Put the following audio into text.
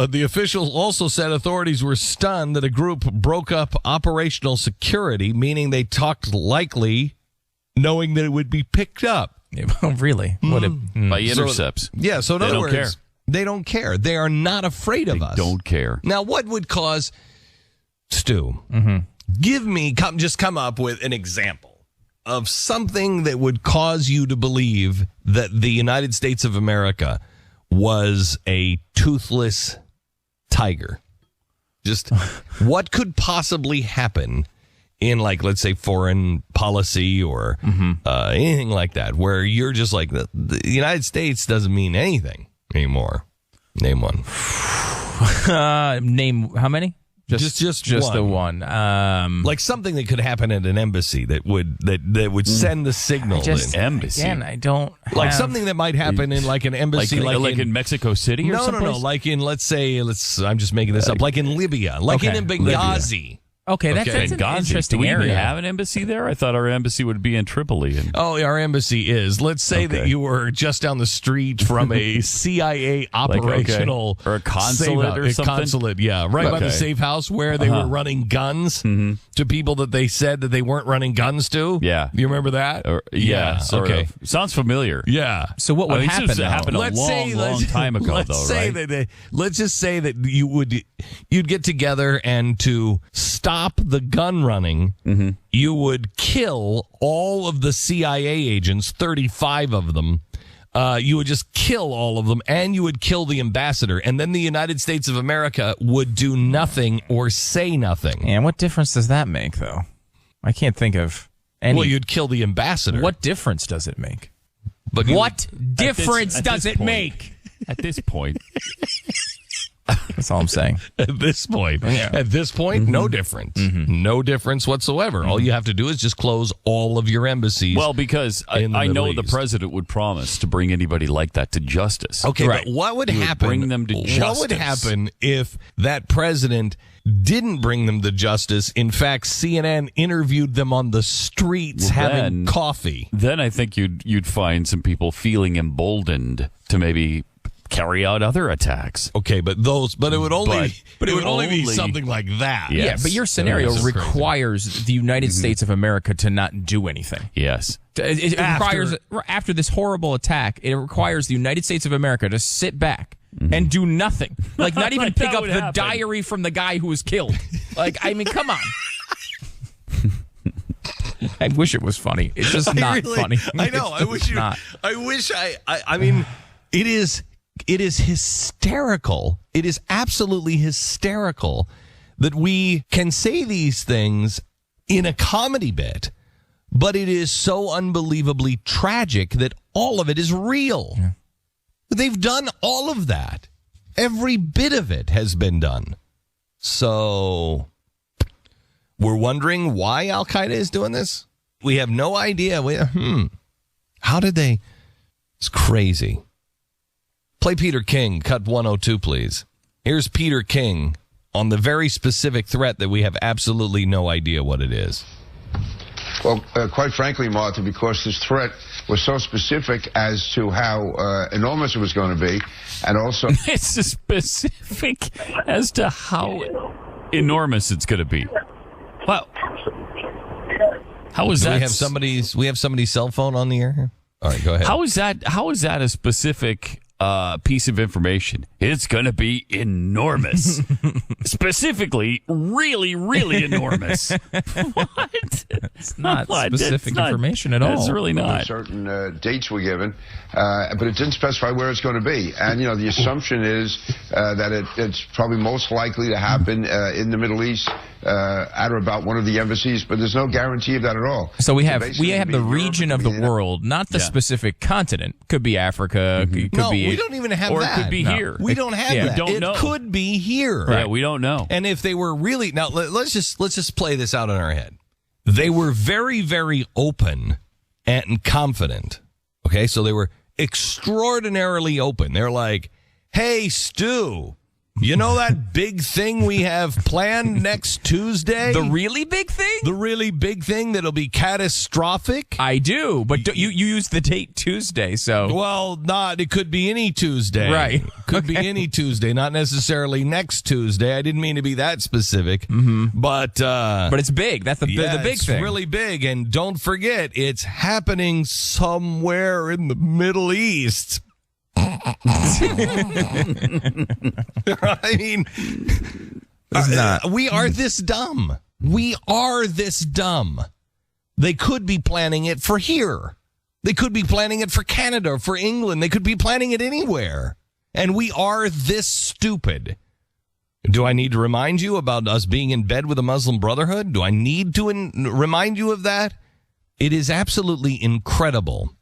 The official also said authorities were stunned that a group broke up operational security, meaning they talked likely knowing that it would be picked up. Oh, really? By intercepts. So in other words, they don't care. They are not afraid of us. Don't care. Now, what would cause, Stu, come up with an example of something that would cause you to believe that the United States of America was a toothless tiger. Just what could possibly happen in, like, let's say, foreign policy or anything like that, where you're just like, the United States doesn't mean anything anymore. Name one. Name how many? Just one. the one. Like something that could happen at an embassy that would send the signal. Embassy. Again, I don't like something that might happen in like an embassy, like in Mexico City or something. No. Like in I'm just making this up. Like in Libya, like in Benghazi. Libya. Okay, that's an interesting area. Do we even have an embassy there? I thought our embassy would be in Tripoli. Our embassy is. Let's say that you were just down the street from a CIA operational or a consulate or something. Consulate, yeah, right by the safe house where they were running guns to people that they said that they weren't running guns to. Yeah, you remember that? Sort of. Sounds familiar. Yeah. So what would happen? It happened a long time ago, let's just say that you'd get together and to stop the gun running, you would kill all of the CIA agents, 35 of them. You would just kill all of them, and you would kill the ambassador. And then the United States of America would do nothing or say nothing. And what difference does that make, though? I can't think of any. Well, you'd kill the ambassador. What difference does it make? But what difference does it make? At this point. That's all I'm saying. At this point, no difference. No difference whatsoever. All you have to do is just close all of your embassies. Well, because I know the president would promise to bring anybody like that to justice. Okay, right. But what would happen? Bring them to justice. What would happen if that president didn't bring them to justice? In fact, CNN interviewed them on the streets having coffee. Then I think you'd find some people feeling emboldened to maybe carry out other attacks. Okay, but it would only be something like that. Yes. Yeah, but your scenario requires the United States of America to not do anything. Yes. It requires, after this horrible attack, it requires the United States of America to sit back and do nothing. Like, not even pick up the diary from the guy who was killed. Like, I mean, come on. I wish it was funny. It's just not funny. I know. I wish I mean, it is hysterical. It is absolutely hysterical that we can say these things in a comedy bit, but it is so unbelievably tragic that all of it is real. Yeah. They've done all of that. Every bit of it has been done. So we're wondering why Al-Qaeda is doing this. We have no idea. How did they? It's crazy. Play Peter King, cut 102, please. Here's Peter King on the very specific threat that we have absolutely no idea what it is. Well, quite frankly, Martha, because this threat was so specific as to how enormous it was going to be, and also... It's specific as to how enormous it's going to be. Wow. How is that? We have somebody's cell phone on the air here? All right, go ahead. How is that a specific piece of information? It's going to be enormous. Specifically, really, really enormous. What? It's not specific information at all. It's really not. Certain dates were given, but it didn't specify where it's going to be. And, the assumption is that it's probably most likely to happen in the Middle East at or about one of the embassies, but there's no guarantee of that at all. So we have the region of the world, not the specific continent. Could be Africa, could be... We don't even have or that. It could be here. We don't have that. We don't know. It could be here. Right. Yeah, we don't know. And if they were really... Now, let's just play this out in our head. They were very, very open and confident. Okay? So they were extraordinarily open. They're like, hey, Stu, You know that big thing we have planned next Tuesday? The really big thing? The really big thing that'll be catastrophic? I do, but you use the date Tuesday, so... Well, it could be any Tuesday. Right. Could be any Tuesday, not necessarily next Tuesday. I didn't mean to be that specific. But it's big. That's the big it's thing. It's really big, and don't forget, it's happening somewhere in the Middle East. I mean, we are this dumb. We are this dumb. They could be planning it for here. They could be planning it for Canada or for England. They could be planning it anywhere. And we are this stupid. Do I need to remind you about us being in bed with the Muslim Brotherhood? Do I need to remind you of that? It is absolutely incredible